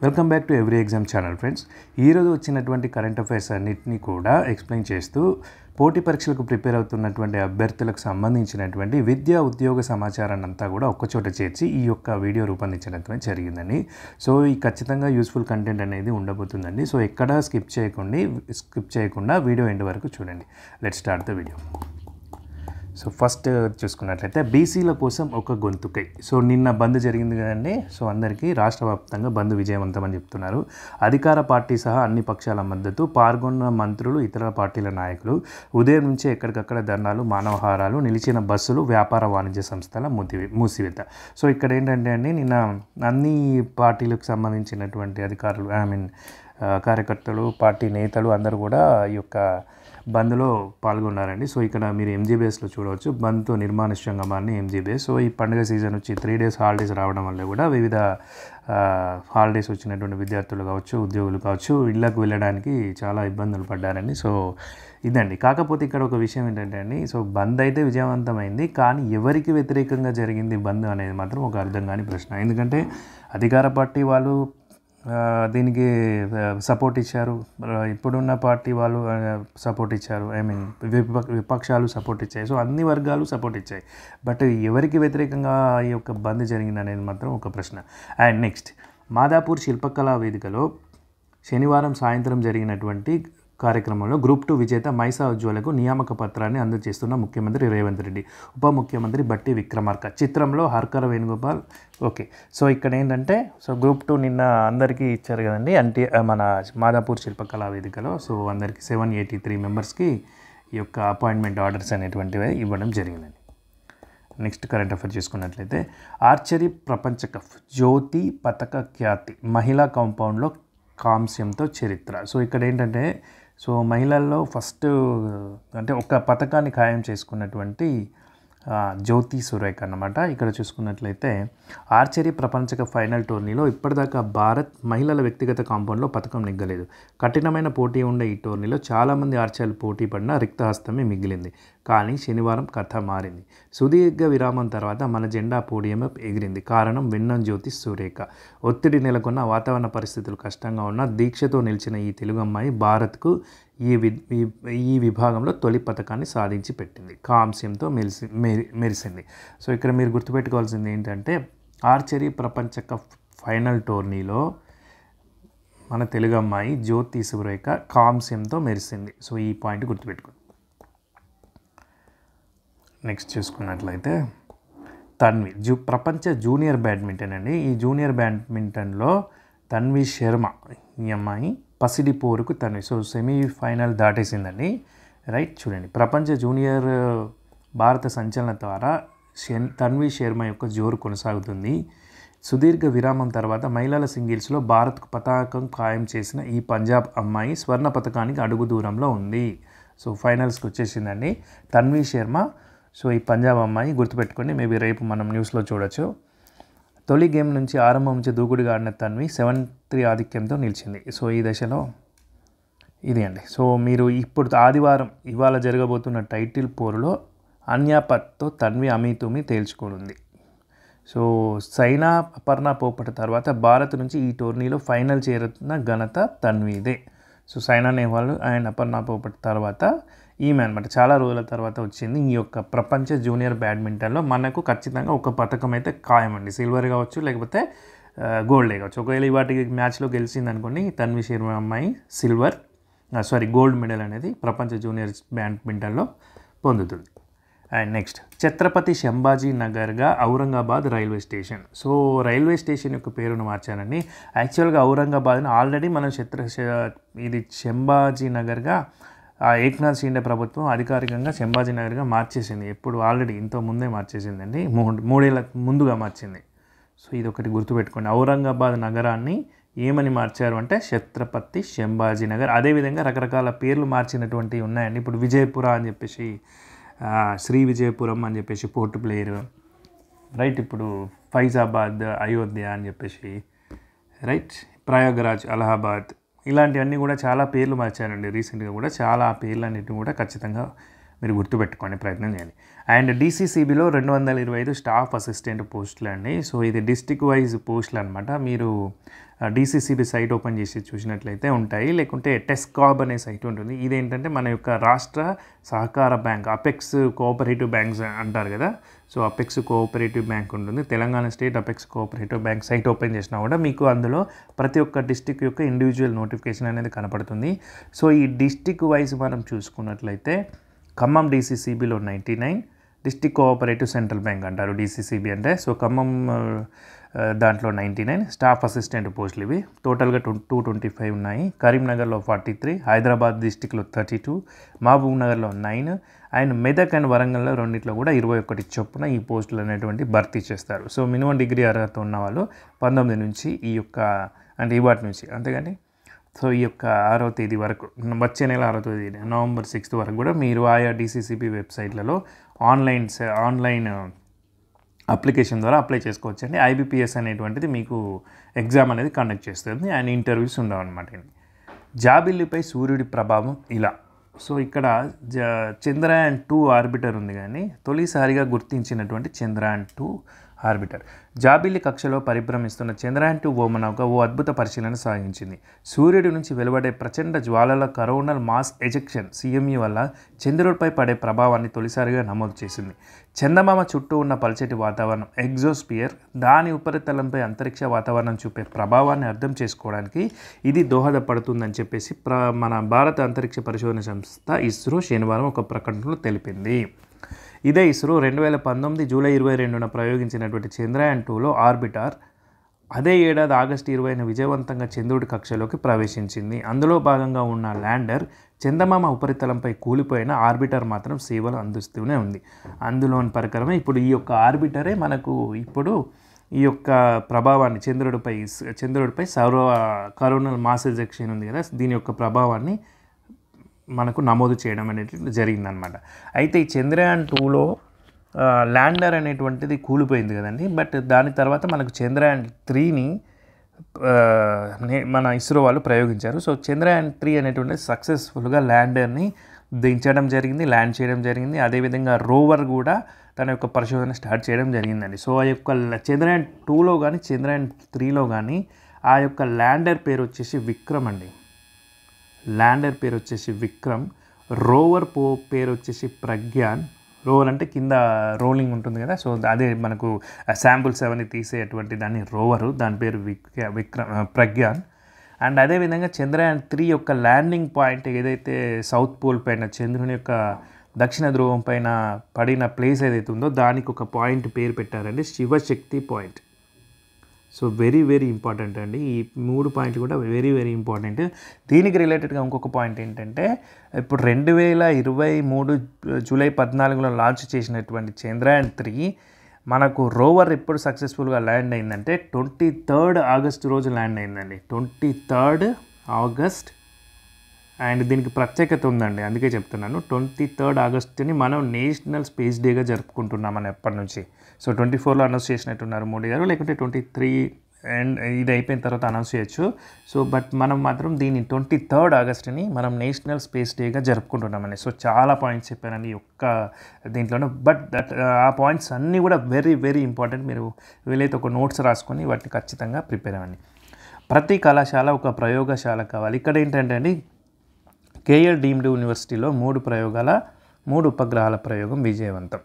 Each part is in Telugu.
Welcome back to every exam channel friends. ఈరోజు వచ్చినటువంటి కరెంట్ అఫైర్స్ అన్నింటినీ కూడా ఎక్స్ప్లెయిన్ చేస్తూ పోటీ పరీక్షలకు ప్రిపేర్ అవుతున్నటువంటి అభ్యర్థులకు సంబంధించినటువంటి విద్యా ఉద్యోగ సమాచారాన్ని అంతా కూడా ఒక్కచోట చేర్చి ఈ యొక్క వీడియో రూపొందించడం జరిగిందండి. సో ఈ ఖచ్చితంగా యూస్ఫుల్ కంటెంట్ అనేది ఉండబోతుందండి. సో ఎక్కడా స్కిప్ చేయకుండా వీడియో ఎండ్ వరకు చూడండి. Let's start the video. So first చూసుకున్నట్లయితే బీసీల కోసం ఒక గొంతుకై. సో నిన్న బంద్ జరిగింది కదండి. సో అందరికీ రాష్ట్ర వ్యాప్తంగా బంద్ విజయవంతం అని చెప్తున్నారు. అధికార పార్టీ సహా అన్ని పక్షాల మద్దతు, పాల్గొన్న మంత్రులు, ఇతర పార్టీల నాయకులు. ఉదయం నుంచే ఎక్కడికక్కడ ధర్నాలు, మానవహారాలు, నిలిచిన బస్సులు, వ్యాపార వాణిజ్య సంస్థల మూసివేత. సో ఇక్కడ ఏంటంటే అండి, నిన్న అన్ని పార్టీలకు సంబంధించినటువంటి అధికారులు కార్యకర్తలు, పార్టీ నేతలు అందరూ కూడా ఈ యొక్క బంద్లో పాల్గొన్నారండి. సో ఇక్కడ మీరు ఎంజీబీఎస్లో చూడవచ్చు, బంద్తో నిర్మానుష్యంగా మారిన ఎంజీబీఎస్. సో ఈ పండుగ సీజన్ వచ్చి 3 days హాలిడేస్ రావడం వల్ల కూడా వివిధ హాలిడేస్ వచ్చినటువంటి విద్యార్థులు కావచ్చు, ఉద్యోగులు కావచ్చు, ఇళ్లకు వెళ్ళడానికి చాలా ఇబ్బందులు పడ్డారండి. సో ఇదండి. కాకపోతే ఇక్కడ ఒక విషయం ఏంటంటే అండి, సో బంద్ అయితే విజయవంతమైంది, కానీ ఎవరికి వ్యతిరేకంగా జరిగింది బంద్ అనేది మాత్రం ఒక అర్థం కాని ప్రశ్న. ఎందుకంటే అధికార పార్టీ వాళ్ళు దీనికి సపోర్ట్ ఇచ్చారు, ఇప్పుడున్న పార్టీ వాళ్ళు సపోర్ట్ ఇచ్చారు, విపక్షాలు సపోర్ట్ ఇచ్చాయి. సో అన్ని వర్గాలు సపోర్ట్ ఇచ్చాయి. బట్ ఎవరికి వ్యతిరేకంగా ఈ యొక్క బంద్ జరిగింది అనేది మాత్రం ఒక ప్రశ్న. అండ్ నెక్స్ట్, మాదాపూర్ శిల్పకళా వేదికలో శనివారం సాయంత్రం జరిగినటువంటి కార్యక్రమంలో గ్రూప్ 2 విజేత మైసా ఉజ్వలకు నియామక పత్రాన్ని అందజేస్తున్న ముఖ్యమంత్రి రేవంత్ రెడ్డి, ఉప ముఖ్యమంత్రి బట్టి విక్రమార్క. చిత్రంలో హర్కర వేణుగోపాల్. ఓకే, సో ఇక్కడ ఏంటంటే, సో గ్రూప్ 2 నిన్న అందరికీ ఇచ్చారు కదండి, అంటే మన మాదాపూర్ శిల్పకళా వేదికలో. సో అందరికీ 783 మెంబర్స్కి ఈ యొక్క అపాయింట్మెంట్ ఆర్డర్స్ అనేటువంటివి ఇవ్వడం జరిగిందండి. నెక్స్ట్ కరెంట్ అఫైర్ చూసుకున్నట్లయితే, ఆర్చరీ ప్రపంచ కప్ జ్యోతి పతక ఖ్యాతి, మహిళా కాంపౌండ్లో కాంస్యంతో చరిత్ర. సో ఇక్కడ ఏంటంటే, సో మహిళల్లో ఫస్ట్ అంటే ఒక పథకాన్ని ఖాయం చేసుకున్నటువంటి జ్యోతి సురేఖ అన్నమాట. ఇక్కడ చూసుకున్నట్లయితే ఆర్చరీ ప్రపంచ కప్ ఫైనల్ టోర్నీలో ఇప్పటిదాకా భారత్ మహిళల వ్యక్తిగత కాంపౌండ్లో పథకం నెగ్గలేదు. కఠినమైన పోటీ ఉండే ఈ టోర్నీలో చాలామంది ఆర్చర్లు పోటీ పడిన రిక్తహస్తమే మిగిలింది. కానీ శనివారం కథ మారింది. సుదీర్ఘ విరామం తర్వాత మన జెండా పోడియం ఎగిరింది. కారణం వెన్నం జ్యోతి సురేఖ. ఒత్తిడి నెలకొన్న, వాతావరణ పరిస్థితులు కష్టంగా ఉన్న దీక్షతో నిలిచిన ఈ తెలుగు అమ్మాయి భారత్కు ఈ విభాగంలో తొలి పథకాన్ని సాధించి పెట్టింది. కాంస్యంతో మెరిసింది. సో ఇక్కడ మీరు గుర్తుపెట్టుకోవాల్సింది ఏంటంటే, ఆర్చరీ ప్రపంచ కప్ ఫైనల్ టోర్నీలో మన తెలుగు అమ్మాయి జ్యోతి సురేఖ కాంస్యంతో మెరిసింది. సో ఈ పాయింట్ గుర్తుపెట్టుకోండి. నెక్స్ట్ చూసుకున్నట్లయితే తన్వి ప్రపంచ జూనియర్ బ్యాడ్మింటన్ అండి. ఈ జూనియర్ బ్యాడ్మింటన్లో తన్వి శర్మ, ఈ అమ్మాయి పసిడి పోరుకు తన్వి. సో సెమీఫైనల్ దాటేసిందండి. రైట్, చూడండి, ప్రపంచ జూనియర్ భారత సంచలన ద్వారా తన్వి శర్మ యొక్క జోరు కొనసాగుతుంది. సుదీర్ఘ విరామం తర్వాత మహిళల సింగిల్స్లో భారత్కు పతాకం ఖాయం చేసిన ఈ పంజాబ్ అమ్మాయి స్వర్ణ పథకానికి అడుగు దూరంలో ఉంది. సో ఫైనల్స్కి వచ్చేసిందండి తన్వి శర్మ. సో ఈ పంజాబ్ అమ్మాయి గుర్తుపెట్టుకోండి, మేబీ రేపు మనం న్యూస్లో చూడొచ్చు. తొలి గేమ్ నుంచి ఆరంభం నుంచి దూకుడుగా ఆడిన తన్వి 7-3 ఆధిక్యంతో నిలిచింది. సో ఈ దశలో ఇది అండి. సో మీరు ఇప్పుడు ఆదివారం ఇవాళ జరగబోతున్న టైటిల్ పోరులో అన్యాపత్తో తన్వి అమీతుమి తేల్చుకోనుంది. సో సైనా అపర్ణ పోపట్ తర్వాత భారత్ నుంచి ఈ టోర్నీలో ఫైనల్ చేరుతున్న ఘనత తన్విదే. సో సైనా నెహ్వాల్ అండ్ అపర్ణ పోపట్ తర్వాత ఈమె అనమాట చాలా రోజుల తర్వాత వచ్చింది ఈ యొక్క ప్రపంచ జూనియర్ బ్యాడ్మింటన్లో. మనకు ఖచ్చితంగా ఒక పథకం అయితే ఖాయమండి, సిల్వర్ కావచ్చు లేకపోతే గోల్డే కావచ్చు. ఒకవేళ వాటి మ్యాచ్లో గెలిచింది అనుకోండి, తన్వి శర్మ అమ్మాయి గోల్డ్ మెడల్ అనేది ప్రపంచ జూనియర్ బ్యాడ్మింటన్లో పొందుతుంది. అండ్ నెక్స్ట్, ఛత్రపతి శంభాజీ నగర్గా Aurangabad railway station. So railway station యొక్క పేరును మార్చానండి. యాక్చువల్గా ఔరంగాబాద్ని ఆల్రెడీ మనం ఇది శంభాజీ నగర్గా ఏక్నాథ్ షిండే ప్రభుత్వం అధికారికంగా శంభాజీ నగర్గా మార్చేసింది. ఎప్పుడు ఆల్రెడీ ఇంతో ముందే మార్చేసిందండి, 3 ఏళ్ళ ముందుగా మార్చింది. సో ఇది ఒకటి గుర్తుపెట్టుకోండి. ఔరంగాబాద్ నగరాన్ని ఏమని మార్చారు అంటే ఛత్రపతి శంభాజీ నగర్. అదేవిధంగా రకరకాల పేర్లు మార్చినటువంటివి ఉన్నాయండి. ఇప్పుడు విజయపుర అని చెప్పేసి, శ్రీ విజయపురం అని చెప్పేసి పోర్ట్ ప్లేయర్, రైట్. ఇప్పుడు ఫైజాబాద్ అయోధ్య అని చెప్పేసి, రైట్, ప్రయాగరాజ్ అలహాబాద్, ఇలాంటివన్నీ కూడా చాలా పేర్లు మార్చారండి రీసెంట్గా కూడా. చాలా పేర్లు అన్నిటిని కూడా ఖచ్చితంగా మీరు గుర్తుపెట్టుకోండి, ప్రయత్నం చేయండి. అండ్ డీసీసీబీలో 225 స్టాఫ్ అసిస్టెంట్ పోస్టులు అండి. సో ఇది డిస్టిక్ వైజ్ పోస్టులు అనమాట. మీరు డీసీసీబీ సైట్ ఓపెన్ చేసి చూసినట్లయితే ఉంటాయి, లేకుంటే టెస్కాబ్ అనే సైట్ ఉంటుంది. ఇదేంటంటే మన యొక్క రాష్ట్ర సహకార బ్యాంక్, అపెక్స్ కోఆపరేటివ్ బ్యాంక్స్ అంటారు కదా. సో అపెక్స్ కోఆపరేటివ్ బ్యాంక్ ఉంటుంది, Telangana state apex cooperative bank site open చేసినా కూడా మీకు అందులో ప్రతి ఒక్క డిస్టిక్ యొక్క ఇండివిజువల్ నోటిఫికేషన్ అనేది కనపడుతుంది. సో ఈ డిస్టిక్ వైజ్ మనం చూసుకున్నట్లయితే ఖమ్మం డీసీసీబీలో 99, డిస్టిక్ కోఆపరేటివ్ సెంట్రల్ బ్యాంక్ అంటారు డీసీసీబీ అంటే. సో ఖమ్మం దాంట్లో 99 స్టాఫ్ అసిస్టెంట్ పోస్టులు, ఇవి టోటల్గా 225 ఉన్నాయి. కరీంనగర్లో 43, హైదరాబాద్ డిస్టిక్లో 32, మహబూబ్ నగర్లో 9 అండ్ మెదక్ అండ్ వరంగల్లో రెండిట్లో కూడా 21 చొప్పున ఈ పోస్టులు అనేటువంటి భర్తీ చేస్తారు. సో మినిమం డిగ్రీ అర్హత ఉన్న వాళ్ళు 19 నుంచి ఈ యొక్క అంటే ఇవాటి నుంచి అంతేగాని సో ఈ యొక్క 6వ తేదీ వరకు, వచ్చే నెల 6వ తేదీ నవంబర్ 6th వరకు కూడా మీరు ఆయా డీసీసీబీ వెబ్సైట్లలో ఆన్లైన్ అప్లికేషన్ ద్వారా అప్లై చేసుకోవచ్చు అండి. ఐబీపీఎస్ అనేటువంటిది మీకు ఎగ్జామ్ అనేది కండక్ట్ చేస్తుంది అండ్ ఇంటర్వ్యూస్ ఉండవు అనమాట. జాబిల్లిపై సూర్యుడి ప్రభావం ఇలా. సో ఇక్కడ చంద్రయాన్-2 ఆర్బిటర్ ఉంది, కానీ తొలిసారిగా గుర్తించినటువంటి చంద్రయాన్-2 ఆర్బిటర్. జాబిల్లి కక్షలో పరిభ్రమిస్తున్న చంద్రయాన్-2 వ్యోమనౌక ఓ అద్భుత పరిశీలన సాగించింది. సూర్యుడి నుంచి వెలువడే ప్రచండ జ్వాలల కరోనల్ మాస్ ఎజెక్షన్ సిఎంఈ వల్ల చంద్రుడిపై పడే ప్రభావాన్ని తొలిసారిగా నమోదు చేసింది. చందమామ చుట్టూ ఉన్న పల్చటి వాతావరణం ఎగ్జోస్పియర్, దాని ఉపరితలంపై అంతరిక్ష వాతావరణం చూపే ప్రభావాన్ని అర్థం చేసుకోవడానికి ఇది దోహదపడుతుందని చెప్పేసి మన భారత అంతరిక్ష పరిశోధన సంస్థ ఇస్రో శనివారం ఒక ప్రకటనలో తెలిపింది. ఇదే ఇస్రో 2019 జూలై 22న ప్రయోగించినటువంటి చంద్రయాన్-2లో ఆర్బిటర్ అదే ఏడాది ఆగస్టు 20న విజయవంతంగా చంద్రుడి కక్షలోకి ప్రవేశించింది. అందులో భాగంగా ఉన్న ల్యాండర్ చందమామ ఉపరితలంపై కూలిపోయిన ఆర్బిటర్ మాత్రం సేవలు అందిస్తూనే ఉంది. అందులోని పరికరమే ఇప్పుడు ఈ యొక్క ఆర్బిటరే మనకు ఇప్పుడు ఈ యొక్క ప్రభావాన్ని చంద్రుడిపై కరోనల్ మాస్ ఎజెక్షన్ ఉంది కదా, దీని యొక్క ప్రభావాన్ని మనకు నమోదు చేయడం అనేది జరిగిందనమాట. అయితే ఈ చంద్రయాన్-2లో ల్యాండర్ అనేటువంటిది కూలిపోయింది కదండి, బట్ దాని తర్వాత మనకు చంద్రయాన్-3ని మన ఇస్రో వాళ్ళు ప్రయోగించారు. సో చంద్రయాన్-3 అనేటువంటిది సక్సెస్ఫుల్గా ల్యాండర్ని దించడం జరిగింది, ల్యాండ్ చేయడం జరిగింది. అదేవిధంగా రోవర్ కూడా తన యొక్క పరిశోధన స్టార్ట్ చేయడం జరిగిందండి. సో ఆ యొక్క చంద్రయాన్-2లో కానీ చంద్రయాన్-3లో కానీ ఆ యొక్క ల్యాండర్ పేరు వచ్చేసి విక్రమ్ అండి. ల్యాండర్ పేరు వచ్చేసి విక్రమ్, రోవర్ పేరు వచ్చేసి ప్రజ్ఞాన్. రోవర్ అంటే కింద రోలింగ్ ఉంటుంది కదా, సో అదే మనకు శాంపుల్స్ అవన్నీ తీసేటువంటి దాన్ని రోవరు, దాని పేరు ప్రజ్ఞాన్. అండ్ అదేవిధంగా చంద్రయాన్-3 యొక్క ల్యాండింగ్ పాయింట్ ఏదైతే సౌత్ పోల్ పైన చంద్రుని యొక్క దక్షిణ ధ్రువం పైన పడిన ప్లేస్ ఏదైతే ఉందో దానికి ఒక పాయింట్ పేరు పెట్టారండి, Shivshakti point. So very very important అండి, ఈ 3 పాయింట్లు కూడా వెరీ వెరీ ఇంపార్టెంట్. దీనికి రిలేటెడ్గా ఇంకొక పాయింట్ ఏంటంటే ఇప్పుడు 2023 జూలై 14లో లాంచ్ చేసినటువంటి చంద్రయాన్-3 మనకు రోవర్ ఎప్పుడు సక్సెస్ఫుల్గా ల్యాండ్ అయిందంటే 23rd ఆగస్ట్ రోజు ల్యాండ్ అయిందండి. 23rd August. అండ్ దీనికి ప్రత్యేకత ఉందండి, అందుకే చెప్తున్నాను. 23rd ఆగస్టుని మనం నేషనల్ స్పేస్ డేగా జరుపుకుంటున్నామని ఎప్పటి నుంచి. సో 24లో అనౌన్స్ చేసినట్టున్నారు మోడీ గారు, లేకుంటే 23 అండ్ ఇది అయిపోయిన తర్వాత అనౌన్స్ చేయొచ్చు. సో బట్ మనం మాత్రం దీన్ని 23rd ఆగస్టుని మనం నేషనల్ స్పేస్ డేగా జరుపుకుంటున్నామని. సో చాలా పాయింట్స్ చెప్పానండి ఈ ఒక్క దీంట్లోనే, బట్ ఆ పాయింట్స్ అన్నీ కూడా వెరీ వెరీ ఇంపార్టెంట్. మీరు వీలైతే ఒక నోట్స్ రాసుకొని వాటిని ఖచ్చితంగా ప్రిపేర్ అవ్వండి. ప్రతి కళాశాల ఒక ప్రయోగశాల కావాలి. ఇక్కడ ఏంటంటే అండి కేఎల్ డీమ్డ్ యూనివర్సిటీలో 3 ఉపగ్రహాల ప్రయోగం విజయవంతం.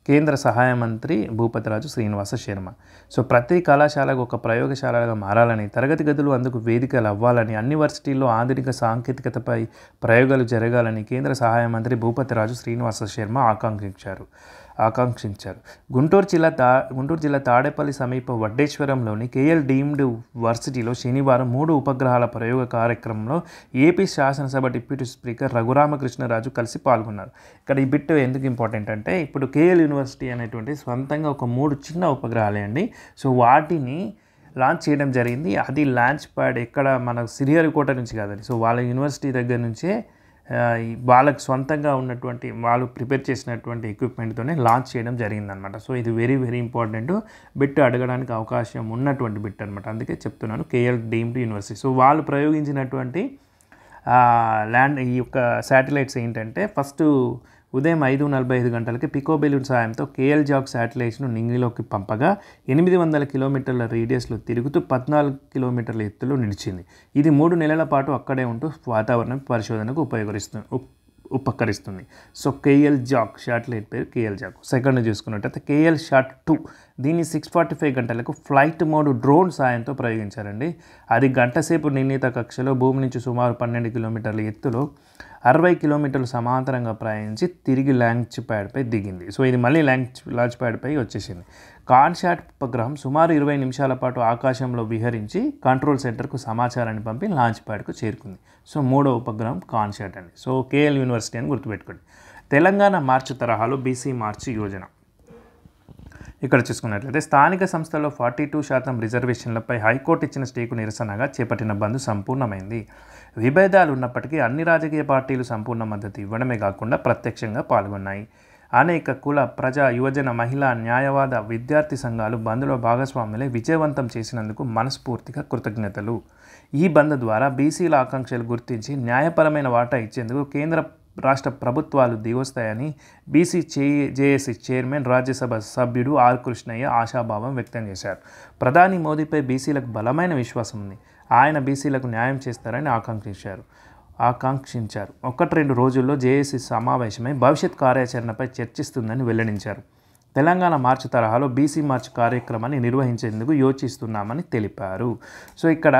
కేంద్ర సహాయ మంత్రి భూపతిరాజు శ్రీనివాస శర్మ. సో ప్రతి కళాశాలకు ఒక ప్రయోగశాలగా మారాలని, తరగతి గదులు అందుకు వేదికలు అవ్వాలని, అన్ని వర్సిటీల్లో ఆధునిక సాంకేతికతపై ప్రయోగాలు జరగాలని కేంద్ర సహాయ మంత్రి భూపతిరాజు శ్రీనివాస శర్మ ఆకాంక్షించారు. గుంటూరు జిల్లా తాడేపల్లి సమీప వడ్డేశ్వరంలోని కేఎల్ డీమ్డ్ వర్సిటీలో శనివారం 3 ఉపగ్రహాల ప్రయోగ కార్యక్రమంలో ఏపీ శాసనసభ డిప్యూటీ స్పీకర్ రఘురామకృష్ణరాజు కలిసి పాల్గొన్నారు. ఇక్కడ ఈ బిట్ ఎందుకు ఇంపార్టెంట్ అంటే ఇప్పుడు కేఎల్ యూనివర్సిటీ అనేటువంటి స్వంతంగా ఒక 3 చిన్న ఉపగ్రహాలే అండి. సో వాటిని లాంచ్ చేయడం జరిగింది. అది లాంచ్ ప్యాడ్ ఎక్కడ మన శ్రీహరికోట నుంచి కాదండి, సో వాళ్ళ యూనివర్సిటీ దగ్గర నుంచే వాళ్ళకి సొంతంగా ఉన్నటువంటి వాళ్ళు ప్రిపేర్ చేసినటువంటి ఎక్విప్మెంట్తోనే లాంచ్ చేయడం జరిగిందనమాట. సో ఇది వెరీ వెరీ ఇంపార్టెంట్ బిట్, అడగడానికి అవకాశం ఉన్నటువంటి బిట్ అనమాట, అందుకే చెప్తున్నాను. KL deemed university. సో వాళ్ళు ప్రయోగించినటువంటి ఈ యొక్క శాటిలైట్స్ ఏంటంటే ఫస్ట్ ఉదయం 5:45 గంటలకి పికో బెలూన్ సాయంతో కేఎల్ జాక్ శాటిలైట్స్ను నింగిలోకి పంపగా 800 కిలోమీటర్ల రేడియస్లో తిరుగుతూ 14 కిలోమీటర్ల ఎత్తులో నిలిచింది. ఇది 3 నెలల పాటు అక్కడే ఉంటూ వాతావరణ పరిశోధనకు ఉపకరిస్తుంది. సో కేఎల్ జాక్ శాటిలైట్ పేరు కేఎల్ జాక్. సెకండ్ చూసుకున్నట్టయితే కేఎల్ షాట్ 2 దీన్ని 6:45 గంటలకు ఫ్లైట్ మోడ్ డ్రోన్ సాయంతో ప్రయోగించారండి. అది గంట సేపు నిర్ణీత కక్షలో భూమి నుంచి సుమారు 12 కిలోమీటర్ల ఎత్తులో 60 కిలోమీటర్లు సమాంతరంగా ప్రయాణించి తిరిగి లాంచ్ ప్యాడ్పై దిగింది. సో ఇది మళ్ళీ లాంచ్ ప్యాడ్పై వచ్చేసింది. కాన్శాట్ ఉపగ్రహం సుమారు 20 నిమిషాల పాటు ఆకాశంలో విహరించి కంట్రోల్ సెంటర్కు సమాచారాన్ని పంపి లాంచ్ ప్యాడ్కు చేరుకుంది. సో మూడో ఉపగ్రహం కాన్శాట్ అండి. సో కేఎల్ యూనివర్సిటీ అని గుర్తుపెట్టుకోండి. తెలంగాణ మార్చి తరహాలో బీసీ మార్చి యోజన. ఇక్కడ చూసుకున్నట్లయితే స్థానిక సంస్థల్లో 42% రిజర్వేషన్లపై హైకోర్టు ఇచ్చిన స్టేకు నిరసనగా చేపట్టిన బంద్ సంపూర్ణమైంది. విభేదాలు ఉన్నప్పటికీ అన్ని రాజకీయ పార్టీలు సంపూర్ణ మద్దతు ఇవ్వడమే కాకుండా ప్రత్యక్షంగా పాల్గొన్నాయి. అనేక కుల, ప్రజా, యువజన, మహిళా, న్యాయవాద, విద్యార్థి సంఘాలు బంద్లో భాగస్వాములై విజయవంతం చేసినందుకు మనస్ఫూర్తిగా కృతజ్ఞతలు. ఈ బంద్ ద్వారా బీసీల ఆకాంక్షలు గుర్తించి న్యాయపరమైన వాటా ఇచ్చేందుకు కేంద్ర రాష్ట్ర ప్రభుత్వాలు దిగొస్తాయని బీసీ జేఏసీ చైర్మన్, రాజ్యసభ సభ్యుడు ఆర్ కృష్ణయ్య ఆశాభావం వ్యక్తం చేశారు. ప్రధాని మోదీపై బీసీలకు బలమైన విశ్వాసం ఉంది. ఆయన బీసీలకు న్యాయం చేస్తారని ఆకాంక్షించారు. 1-2 రోజుల్లో జేఏసీ సమావేశమై భవిష్యత్ కార్యాచరణపై చర్చిస్తుందని వెల్లడించారు. తెలంగాణ మార్చి తరహాలో బీసీ మార్చి కార్యక్రమాన్ని నిర్వహించేందుకు యోచిస్తున్నామని తెలిపారు. సో ఇక్కడ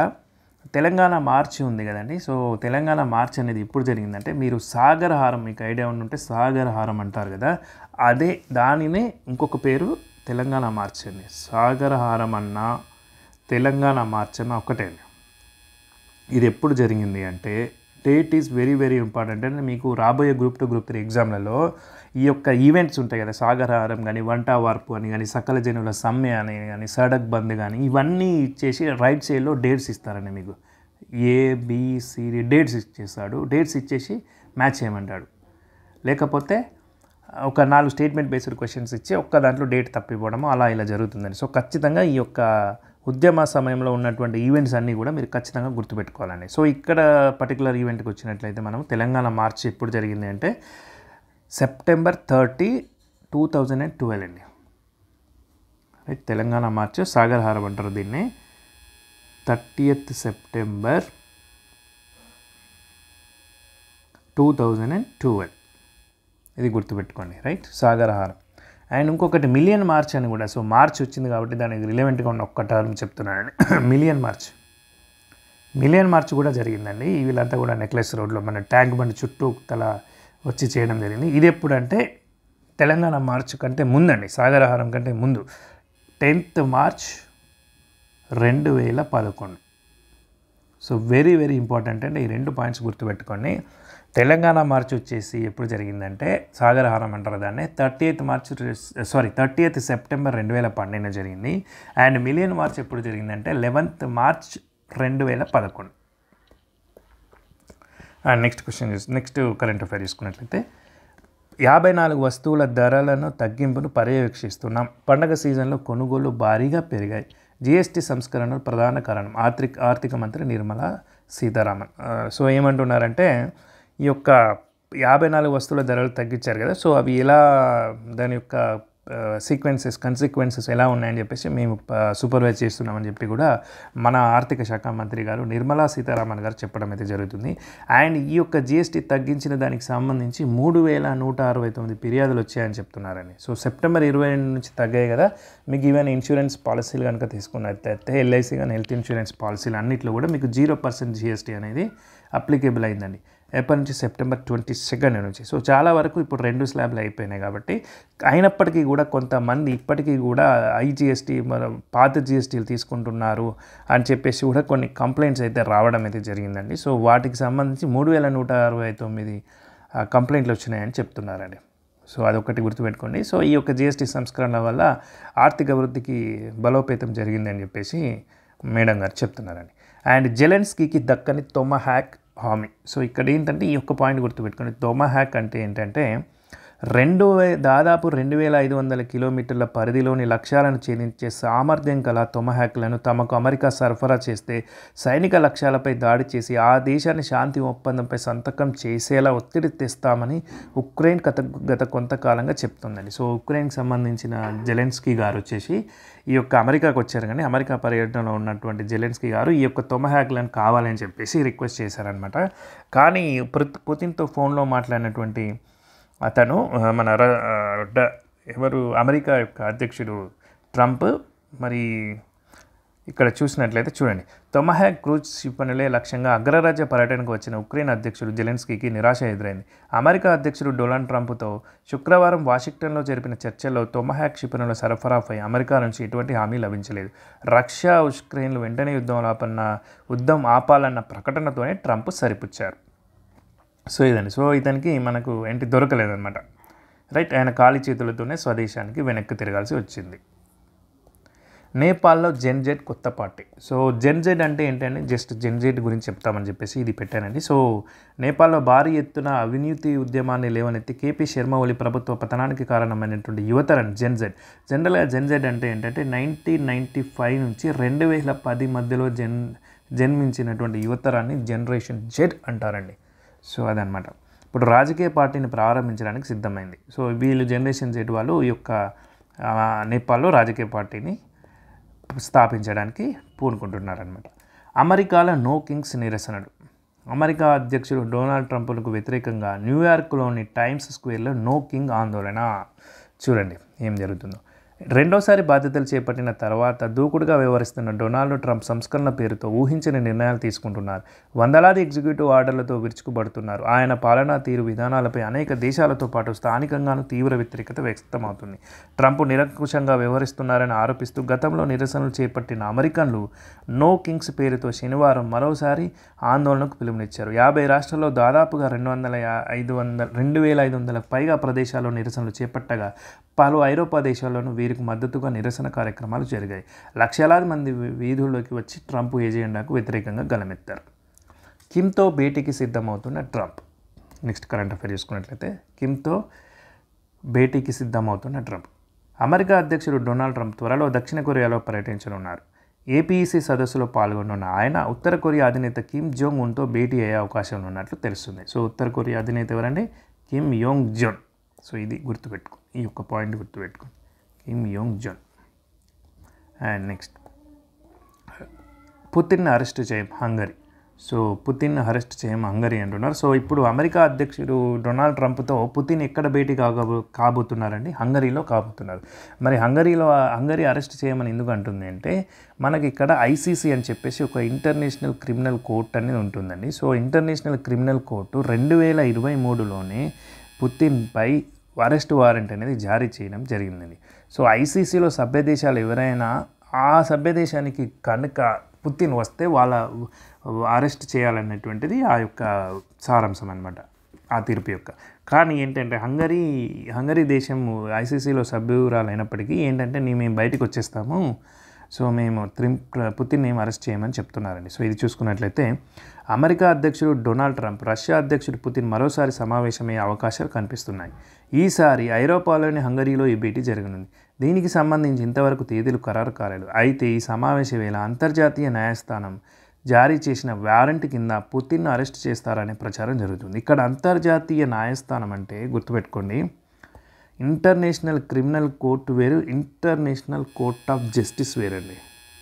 తెలంగాణ మార్చి ఉంది కదండి. సో తెలంగాణ మార్చి అనేది ఎప్పుడు జరిగిందంటే, మీరు సాగరహారం, మీకు ఐడియా ఉంటే సాగరహారం అంటారు కదా, అదే దానినే ఇంకొక పేరు తెలంగాణ మార్చి అండి. సాగరహారం అన్న తెలంగాణ మార్చి అన్న ఒకటే. ఇది ఎప్పుడు జరిగింది అంటే, date is very very important. అంటే మీకు రాబోయే గ్రూప్ 2 గ్రూప్ 3 ఎగ్జామ్లలో ఈ యొక్క ఈవెంట్స్ ఉంటాయి కదా, సాగరహారం కానీ, వంట వార్పు అని కానీ, సకల జనుల సమ్మె అని కానీ, సడక్ బంద్ కానీ, ఇవన్నీ ఇచ్చేసి రైట్ సైడ్లో డేట్స్ ఇస్తారండి. మీకు ABCD డేట్స్ ఇచ్చేస్తాడు. డేట్స్ ఇచ్చేసి మ్యాచ్ చేయమంటాడు. లేకపోతే ఒక 4 స్టేట్మెంట్ బేస్డ్ క్వశ్చన్స్ ఇచ్చి ఒక్క దాంట్లో డేట్ తప్పిపోవడము అలా ఇలా జరుగుతుందండి. సో ఖచ్చితంగా ఈ యొక్క ఉద్యమ సమయంలో ఉన్నటువంటి ఈవెంట్స్ అన్నీ కూడా మీరు ఖచ్చితంగా గుర్తుపెట్టుకోవాలండి. సో ఇక్కడ పర్టికులర్ ఈవెంట్కి వచ్చినట్లయితే మనం తెలంగాణ మార్చి ఎప్పుడు జరిగింది అంటే సెప్టెంబర్ 30, 2012 అండి. రైట్, తెలంగాణ మార్చి సాగరహారం అంటారు దీన్ని. 30th సెప్టెంబర్ 2012 ఇది గుర్తుపెట్టుకోండి. రైట్, సాగరహారం. అండ్ ఇంకొకటి మిలియన్ మార్చ్ అని కూడా. సో మార్చ్ వచ్చింది కాబట్టి దానికి రిలవెంట్గా ఉన్న ఒక్క టర్మ్ చెప్తున్నానండి. మిలియన్ మార్చ్ కూడా జరిగిందండి. వీళ్ళంతా కూడా నెక్లెస్ రోడ్లో మన ట్యాంక్ బండ్ చుట్టూ తల వచ్చి చేయడం జరిగింది. ఇది ఎప్పుడంటే తెలంగాణ మార్చ్ కంటే ముందండి, సాగరహారం కంటే ముందు 10th March 2011. So very very important అండి. ఈ 2 పాయింట్స్ గుర్తుపెట్టుకోండి. తెలంగాణ మార్చ్ వచ్చేసి ఎప్పుడు జరిగిందంటే సాగరహారం అంటారు దాన్ని. 30th సెప్టెంబర్ 2012 జరిగింది. అండ్ మిలియన్ మార్చ్ ఎప్పుడు జరిగిందంటే 11th March 2011. And next current affair చూసుకున్నట్లయితే 54 వస్తువుల ధరలను తగ్గింపును పర్యవేక్షిస్తున్నాం. పండగ సీజన్లో కొనుగోలు భారీగా పెరిగాయి. జీఎస్టీ సంస్కరణలు ప్రధాన కారణం. ఆర్థిక మంత్రి నిర్మలా సీతారామన్. సో ఏమంటున్నారంటే, ఈ యొక్క 54 వస్తువుల ధరలు తగ్గించారు కదా, సో అవి ఎలా, దాని యొక్క కన్సిక్వెన్సెస్ ఎలా ఉన్నాయని చెప్పేసి మేము సూపర్వైజ్ చేస్తున్నామని చెప్పి కూడా మన ఆర్థిక శాఖ మంత్రి గారు నిర్మలా సీతారామన్ గారు చెప్పడం అయితే జరుగుతుంది. అండ్ ఈ యొక్క జీఎస్టీ తగ్గించిన దానికి సంబంధించి 3169 ఫిర్యాదులు వచ్చాయని చెప్తున్నారని. సో సెప్టెంబర్ 20 నుంచి తగ్గాయి కదా. మీకు ఈవెన్ ఇన్సూరెన్స్ పాలసీలు కనుక తీసుకున్నట్లయితే ఎల్ఐసి కానీ హెల్త్ ఇన్సూరెన్స్ పాలసీలు అన్నింటిలో కూడా మీకు 0% జీఎస్టీ అనేది అప్లికేబుల్ అయిందండి. ఎప్పటి నుంచి? సెప్టెంబర్ 22 నుంచి. సో చాలా వరకు ఇప్పుడు 2 స్లాబ్లు అయిపోయినాయి కాబట్టి, అయినప్పటికీ కూడా కొంతమంది ఇప్పటికీ కూడా ఐజీఎస్టీ పాత జీఎస్టీలు తీసుకుంటున్నారు అని చెప్పేసి కూడా కొన్ని కంప్లైంట్స్ అయితే రావడం అయితే జరిగిందండి. సో వాటికి సంబంధించి 3169 కంప్లైంట్లు వచ్చినాయని చెప్తున్నారండి. సో అదొకటి గుర్తుపెట్టుకోండి. సో ఈ యొక్క జీఎస్టీ సంస్కరణ వల్ల ఆర్థిక వృద్ధికి బలోపేతం జరిగిందని చెప్పేసి మేడం గారు చెప్తున్నారండి. అండ్ జెలెన్స్కీకి దక్కని తొమహాక్ హామీ. సో ఇక్కడ ఏంటంటే ఈ యొక్క పాయింట్ గుర్తుపెట్టుకోండి. తొమహాక్ అంటే ఏంటంటే దాదాపు 2500 కిలోమీటర్ల పరిధిలోని లక్ష్యాలను ఛేదించే సామర్థ్యం గల టొమహాక్లను తమకు అమెరికా సరఫరా చేస్తే సైనిక లక్ష్యాలపై దాడి చేసి ఆ దేశాన్ని శాంతి ఒప్పందంపై సంతకం చేసేలా ఒత్తిడి తెస్తామని ఉక్రెయిన్ గత కొంతకాలంగా చెప్తుందండి. సో ఉక్రెయిన్కి సంబంధించిన జెలెన్స్కీ గారు వచ్చేసి ఈ యొక్క అమెరికాకు వచ్చారు, కానీ అమెరికా పర్యటనలో ఉన్నటువంటి జెలెన్స్కీ గారు ఈ యొక్క టొమహాక్లను కావాలని చెప్పేసి రిక్వెస్ట్ చేశారనమాట. కానీ పుతిన్తో ఫోన్లో మాట్లాడినటువంటి అతను ఎవరు అమెరికా యొక్క అధ్యక్షుడు ట్రంప్ మరి ఇక్కడ చూసినట్లయితే చూడండి, టొమహాక్ క్రూజ్ క్షిపణులే లక్ష్యంగా అగ్రరాజ్య పర్యటనకు వచ్చిన ఉక్రెయిన్ అధ్యక్షుడు జెలెన్స్కీకి నిరాశ ఎదురైంది. అమెరికా అధ్యక్షుడు డొనాల్డ్ ట్రంప్తో శుక్రవారం వాషింగ్టన్లో జరిపిన చర్చల్లో టొమహాక్ క్షిపణుల సరఫరాపై అమెరికా నుంచి ఎటువంటి హామీ లభించలేదు. రష్యా ఉక్రెయిన్లు వెంటనే యుద్ధం ఆపాలన్న ప్రకటనతోనే ట్రంప్ సరిపుచ్చారు. సో ఇదండి. సో ఇతనికి మనకు ఏంటి దొరకలేదన్నమాట, రైట్. ఆయన ఖాళీ చేతులతోనే స్వదేశానికి వెనక్కి తిరగాల్సి వచ్చింది. నేపాల్లో జెన్జెడ్ కొత్త పార్టీ. సో జెన్జెడ్ అంటే ఏంటంటే జస్ట్ జెన్జెడ్ గురించి చెప్తామని చెప్పేసి ఇది పెట్టానండి. సో నేపాల్లో భారీ ఎత్తున అవినీతి ఉద్యమాన్ని లేవనెత్తి కేపీ శర్మ ఒలి ప్రభుత్వ పతనానికి కారణమైనటువంటి యువతరం జెన్జెడ్. జనరల్గా జెన్జెడ్ అంటే ఏంటంటే 1995 నుంచి 2010 మధ్యలో జన్మించినటువంటి యువతరాన్ని జనరేషన్ జెడ్ అంటారండి. సో అదనమాట. ఇప్పుడు రాజకీయ పార్టీని ప్రారంభించడానికి సిద్ధమైంది. సో వీళ్ళు జనరేషన్ జెడ్ వాళ్ళు ఈ యొక్క నేపాల్లో రాజకీయ పార్టీని స్థాపించడానికి పూనుకుంటున్నారనమాట. అమెరికాలో నో కింగ్స్ నిరసనలు. అమెరికా అధ్యక్షుడు డొనాల్డ్ ట్రంప్కు వ్యతిరేకంగా న్యూయార్క్లోని టైమ్స్ స్క్వేర్లో నో కింగ్ ఆందోళన. చూడండి ఏం జరుగుతుందో. రెండోసారి బాధ్యతలు చేపట్టిన తర్వాత దూకుడుగా వ్యవహరిస్తున్న డొనాల్డ్ ట్రంప్ సంస్కరణ పేరుతో ఊహించని నిర్ణయాలు తీసుకుంటున్నారు. వందలాది ఎగ్జిక్యూటివ్ ఆర్డర్లతో విరుచుకుపడుతున్నారు. ఆయన పాలనా తీరు విధానాలపై అనేక దేశాలతో పాటు స్థానికంగానూ తీవ్ర వ్యతిరేకత వ్యక్తమవుతుంది. ట్రంప్ నిరంకుశంగా వ్యవహరిస్తున్నారని ఆరోపిస్తూ గతంలో నిరసనలు చేపట్టిన అమెరికన్లు నో కింగ్స్ పేరుతో శనివారం మరోసారి ఆందోళనకు పిలుపునిచ్చారు. 50 రాష్ట్రాల్లో దాదాపుగా 2500 పైగా ప్రదేశాల్లో నిరసనలు చేపట్టగా పలు ఐరోపా దేశాల్లోనూ వీరికి మద్దతుగా నిరసన కార్యక్రమాలు జరిగాయి. లక్షలాది మంది వీధుల్లోకి వచ్చి ట్రంప్ ఎజెండాకు వ్యతిరేకంగా గలమెత్తారు. కిమ్తో భేటీకి సిద్ధమవుతున్న ట్రంప్. నెక్స్ట్ కరెంట్ అఫైర్ చూసుకున్నట్లయితే కిమ్తో భేటీకి సిద్ధమవుతున్న ట్రంప్. అమెరికా అధ్యక్షుడు డొనాల్డ్ ట్రంప్ త్వరలో దక్షిణ కొరియాలో పర్యటించనున్నారు. ఏపీఈసీ సదస్సులో పాల్గొనున్న ఆయన ఉత్తర కొరియా అధినేత కిమ్ జోంగ్ ఉన్తో భేటీ అయ్యే అవకాశం ఉన్నట్లు తెలుస్తుంది. సో ఉత్తర కొరియా అధినేత ఎవరండి? Kim Yong zone. సో ఇది గుర్తుపెట్టుకో, ఈ యొక్క పాయింట్ గుర్తుపెట్టుకో, Kim Yong zone. And next, Putin arrest చేయం హంగరీ. సో పుతిన్ అరెస్ట్ చేయం హంగరీ అంటున్నారు. సో ఇప్పుడు అమెరికా అధ్యక్షుడు డొనాల్డ్ ట్రంప్తో పుతిన్ ఎక్కడ భేటీ కాబోతున్నారండి? హంగరీలో కాబోతున్నారు. మరి హంగరీ అరెస్ట్ చేయమని ఎందుకు అంటుంది అంటే, మనకి ఇక్కడ ఐసీసీ అని చెప్పేసి ఒక ఇంటర్నేషనల్ క్రిమినల్ కోర్ట్ అనేది ఉంటుందండి. సో ఇంటర్నేషనల్ క్రిమినల్ కోర్టు 2023లోనే పుతిన్పై అరెస్ట్ వారెంట్ అనేది జారీ చేయడం జరిగిందండి. సో ఐసీసీలో సభ్య దేశాలు ఎవరైనా ఆ సభ్య దేశానికి కనుక పుతిన్ వస్తే వాళ్ళ అరెస్ట్ చేయాలన్నటువంటిది ఆ యొక్క సారాంశం అనమాట, ఆ తీర్పు యొక్క. కానీ ఏంటంటే హంగరీ దేశం ఐసీసీలో సభ్యురాలు అయినప్పటికీ ఏంటంటే మేము బయటకు వచ్చేస్తాము, సో మేము పుతిన్ ఏం అరెస్ట్ చేయమని చెప్తున్నారండి. సో ఇది చూసుకున్నట్లయితే అమెరికా అధ్యక్షుడు డొనాల్డ్ ట్రంప్, రష్యా అధ్యక్షుడు పుతిన్ మరోసారి సమావేశమయ్యే అవకాశాలు కనిపిస్తున్నాయి. ఈసారి ఐరోపాలోని హంగరీలో ఈ భేటీ జరగనుంది. దీనికి సంబంధించి ఇంతవరకు తేదీలు ఖరారు కాలేదు. అయితే ఈ సమావేశ వేళ అంతర్జాతీయ న్యాయస్థానం జారీ చేసిన వారెంట్ కింద పుతిన్ను అరెస్ట్ చేస్తారనే ప్రచారం జరుగుతుంది. ఇక్కడ అంతర్జాతీయ న్యాయస్థానం అంటే గుర్తుపెట్టుకోండి, ఇంటర్నేషనల్ క్రిమినల్ కోర్టు వేరు, ఇంటర్నేషనల్ కోర్ట్ ఆఫ్ జస్టిస్ వేరండి.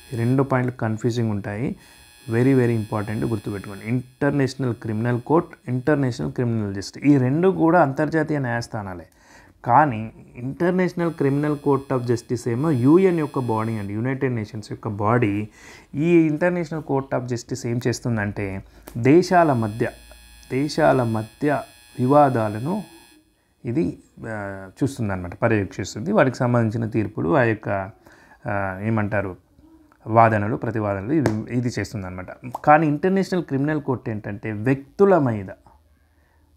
ఈ 2 పాయింట్లు కన్ఫ్యూజింగ్ ఉంటాయి, వెరీ వెరీ ఇంపార్టెంట్, గుర్తుపెట్టుకోండి. International criminal court, international criminal justice, ఈ 2 కూడా అంతర్జాతీయ న్యాయస్థానాలే. కానీ international criminal court of justice ఏమో యుఎన్ యొక్క బాడీ అండి, యునైటెడ్ నేషన్స్ యొక్క బాడీ. ఈ ఇంటర్నేషనల్ కోర్ట్ ఆఫ్ జస్టిస్ ఏం చేస్తుందంటే దేశాల మధ్య వివాదాలను ఇది చూస్తుందన్నమాట, పర్యవేక్షిస్తుంది. వాటికి సంబంధించిన తీర్పులు, ఆ యొక్క ఏమంటారు వాదనలు, ప్రతివాదనలు ఇది చేస్తుందన్నమాట. కానీ ఇంటర్నేషనల్ క్రిమినల్ కోర్ట్ ఏంటంటే వ్యక్తుల మీద,